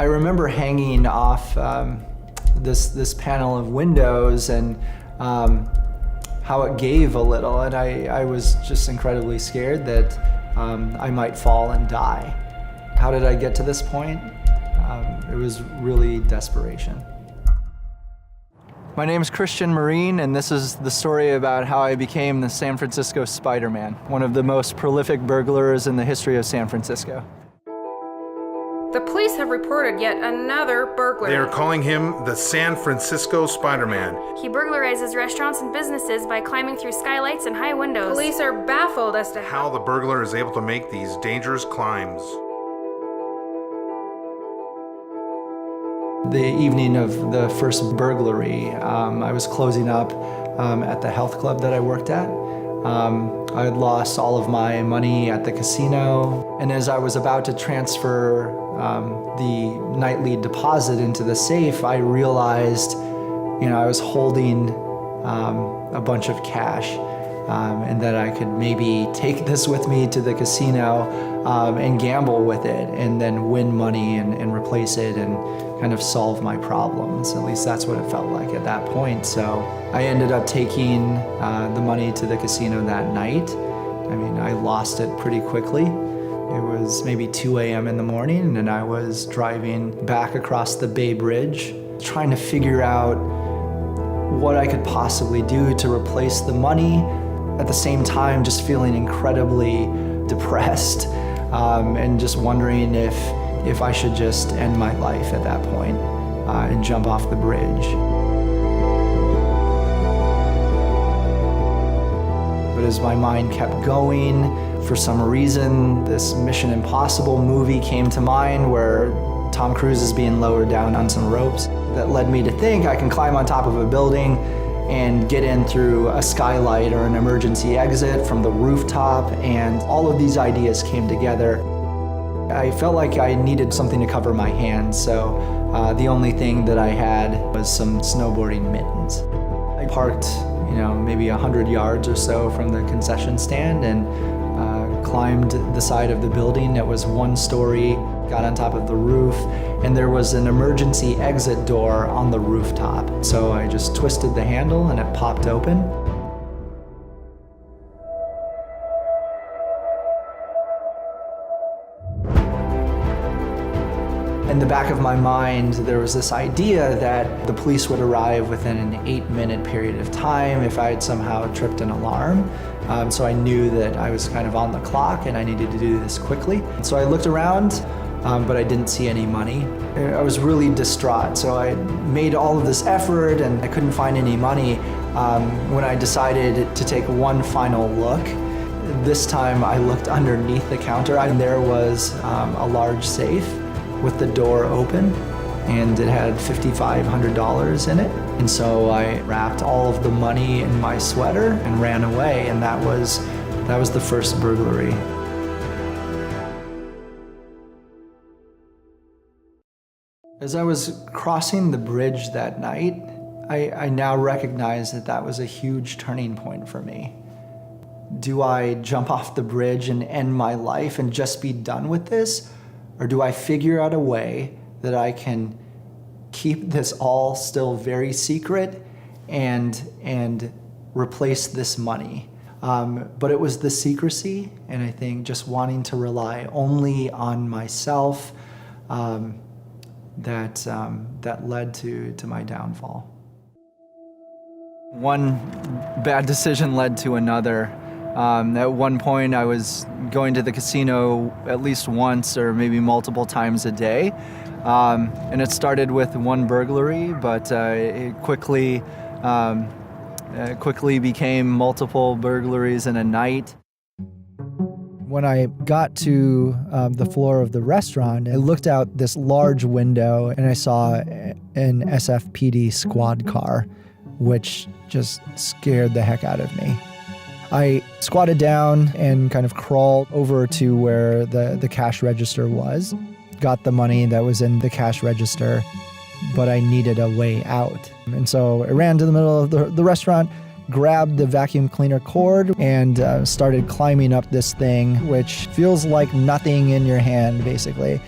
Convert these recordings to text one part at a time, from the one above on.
I remember hanging off this panel of windows and how it gave a little, and I was just incredibly scared that I might fall and die. How did I get to this point? It was really desperation. My name is Christian Marine, and this is the story about how I became the San Francisco Spiderman, one of the most prolific burglars in the history of San Francisco. The police have reported yet another burglar. They are calling him the San Francisco Spiderman. He burglarizes restaurants and businesses by climbing through skylights and high windows. Police are baffled as to How the burglar is able to make these dangerous climbs. The evening of the first burglary, I was closing up at the health club that I worked at. I had lost all of my money at the casino, and as I was about to transfer the nightly deposit into the safe, I realized, I was holding a bunch of cash, and that I could maybe take this with me to the casino and gamble with it, and then win money and replace it and kind of solve my problems. At least that's what it felt like at that point. So I ended up taking the money to the casino that night. I lost it pretty quickly. It was maybe 2 a.m. in the morning, and I was driving back across the Bay Bridge, trying to figure out what I could possibly do to replace the money. At the same time, just feeling incredibly depressed and just wondering if I should just end my life at that point and jump off the bridge. But as my mind kept going, for some reason, this Mission Impossible movie came to mind where Tom Cruise is being lowered down on some ropes. That led me to think I can climb on top of a building and get in through a skylight or an emergency exit from the rooftop, and all of these ideas came together. I felt like I needed something to cover my hands, so the only thing that I had was some snowboarding mittens. I parked, maybe 100 yards or so from the concession stand and climbed the side of the building. It was one story, got on top of the roof, and there was an emergency exit door on the rooftop. So I just twisted the handle and it popped open. In the back of my mind, there was this idea that the police would arrive within an 8-minute period of time if I had somehow tripped an alarm. So I knew that I was kind of on the clock and I needed to do this quickly. So I looked around, but I didn't see any money. I was really distraught. So I made all of this effort and I couldn't find any money. When I decided to take one final look, this time I looked underneath the counter and there was a large safe with the door open, and it had $5,500 in it. And so I wrapped all of the money in my sweater and ran away, and that was the first burglary. As I was crossing the bridge that night, I now recognize that was a huge turning point for me. Do I jump off the bridge and end my life and just be done with this? Or do I figure out a way that I can keep this all still very secret and replace this money? But it was the secrecy, and I think just wanting to rely only on myself that led to my downfall. One bad decision led to another. At one point, I was going to the casino at least once or maybe multiple times a day. And it started with one burglary, but it quickly became multiple burglaries in a night. When I got to the floor of the restaurant, I looked out this large window and I saw an SFPD squad car, which just scared the heck out of me. I squatted down and kind of crawled over to where the cash register was, got the money that was in the cash register, but I needed a way out. And so I ran to the middle of the restaurant, grabbed the vacuum cleaner cord, and started climbing up this thing, which feels like nothing in your hand, basically.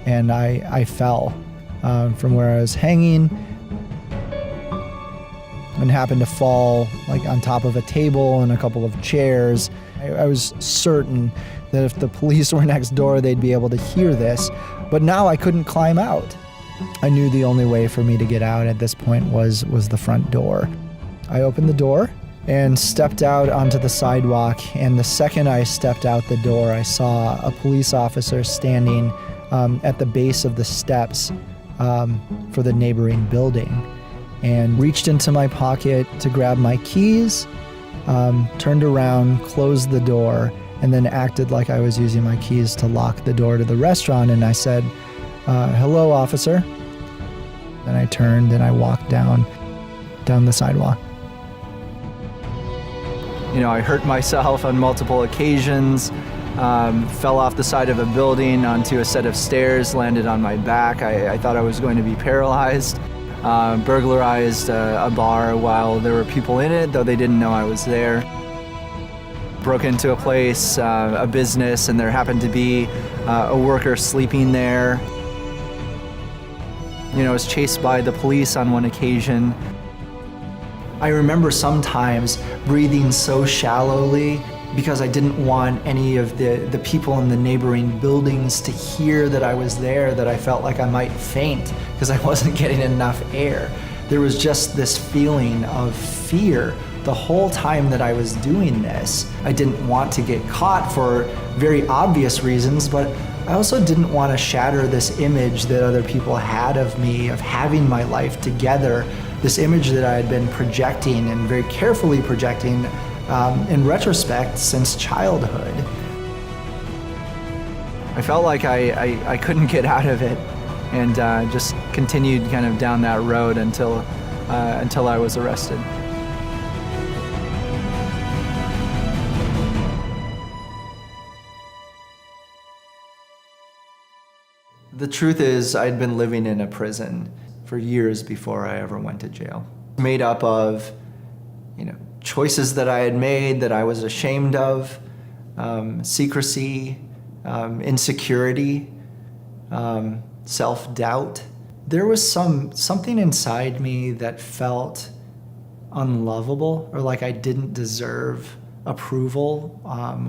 and I fell from where I was hanging and happened to fall like on top of a table and a couple of chairs. I was certain that if the police were next door, they'd be able to hear this, but now I couldn't climb out. I knew the only way for me to get out at this point was the front door. I opened the door and stepped out onto the sidewalk, and the second I stepped out the door, I saw a police officer standing at the base of the steps for the neighboring building, and reached into my pocket to grab my keys, turned around, closed the door, and then acted like I was using my keys to lock the door to the restaurant, and I said, "Hello, officer." Then I turned and I walked down the sidewalk. You know, I hurt myself on multiple occasions, fell off the side of a building onto a set of stairs, landed on my back. I thought I was going to be paralyzed. Burglarized a bar while there were people in it, though they didn't know I was there. Broke into a place, a business, and there happened to be a worker sleeping there. You know, I was chased by the police on one occasion. I remember sometimes breathing so shallowly because I didn't want any of the people in the neighboring buildings to hear that I was there, that I felt like I might faint because I wasn't getting enough air. There was just this feeling of fear the whole time that I was doing this. I didn't want to get caught for very obvious reasons, but I also didn't want to shatter this image that other people had of me, of having my life together, this image that I had been projecting and very carefully projecting in retrospect since childhood. I felt like I couldn't get out of it, and just continued kind of down that road until I was arrested. The truth is, I'd been living in a prison for years before I ever went to jail. Made up of, choices that I had made that I was ashamed of, secrecy, insecurity, self-doubt. There was something inside me that felt unlovable, or like I didn't deserve approval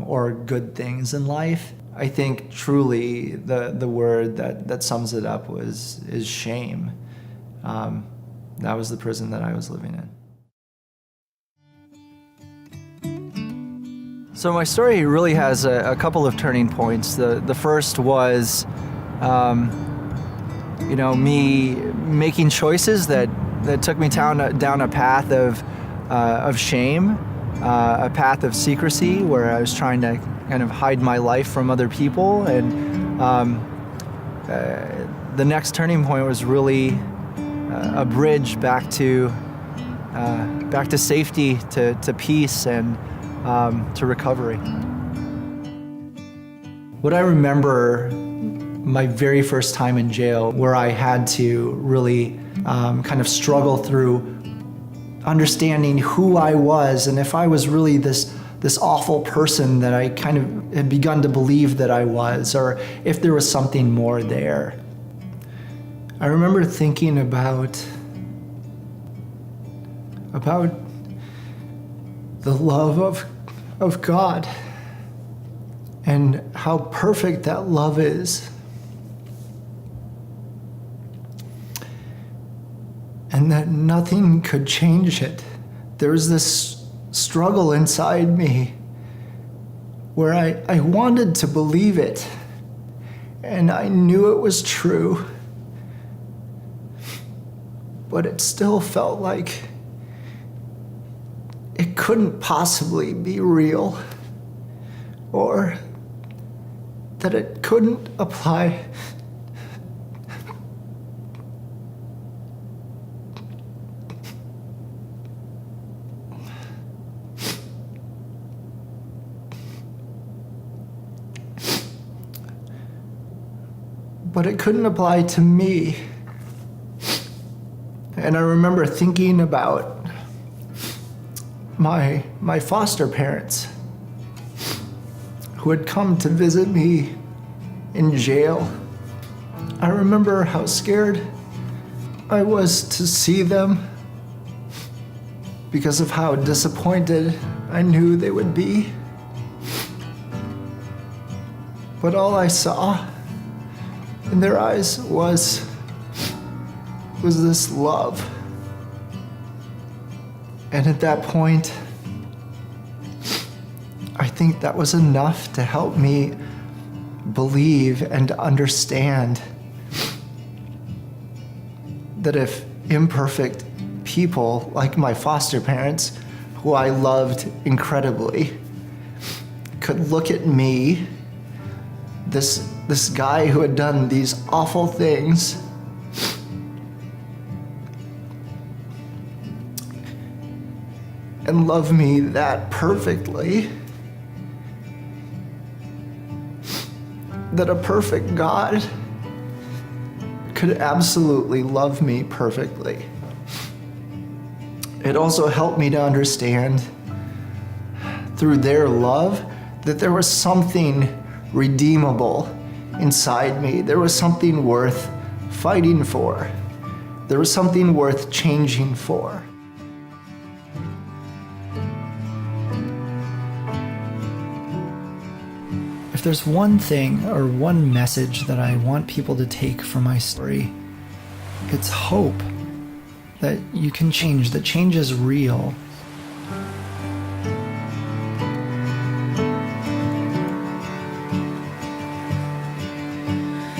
or good things in life. I think truly the word that sums it up is shame. That was the prison that I was living in. So my story really has a couple of turning points. The first was, me making choices that took me down a path of shame, a path of secrecy, where I was trying to kind of hide my life from other people. And the next turning point was really a bridge back to safety, to peace, and to recovery. What I remember my very first time in jail, where I had to really kind of struggle through understanding who I was and if I was really this awful person that I kind of had begun to believe that I was, or if there was something more there. I remember thinking about the love of God and how perfect that love is. And that nothing could change it. There was this struggle inside me where I wanted to believe it, and I knew it was true, but it still felt like it couldn't possibly be real, or that it couldn't apply to me. And I remember thinking about my foster parents who had come to visit me in jail I remember how scared I was to see them because of how disappointed I knew they would be. But all I saw in their eyes was this love. And at that point, I think that was enough to help me believe and understand that if imperfect people like my foster parents, who I loved incredibly, could look at me, this guy who had done these awful things, and love me that perfectly, that a perfect God could absolutely love me perfectly. It also helped me to understand through their love that there was something redeemable inside me. There was something worth fighting for. There was something worth changing for. If there's one thing or one message that I want people to take from my story, it's hope that you can change, that change is real.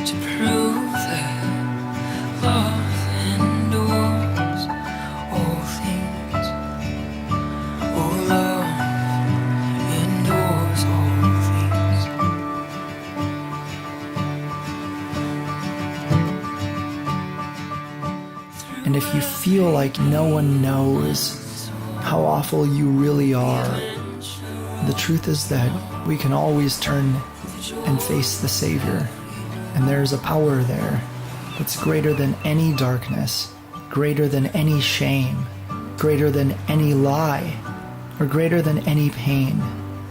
To prove that love endures all things. Oh, love endures all things. And if you feel like no one knows how awful you really are, the truth is that we can always turn and face the Savior. And there's a power there that's greater than any darkness, greater than any shame, greater than any lie, or greater than any pain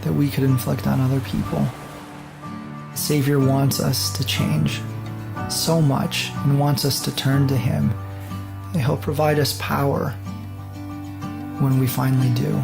that we could inflict on other people. The Savior wants us to change so much and wants us to turn to Him. He'll provide us power when we finally do.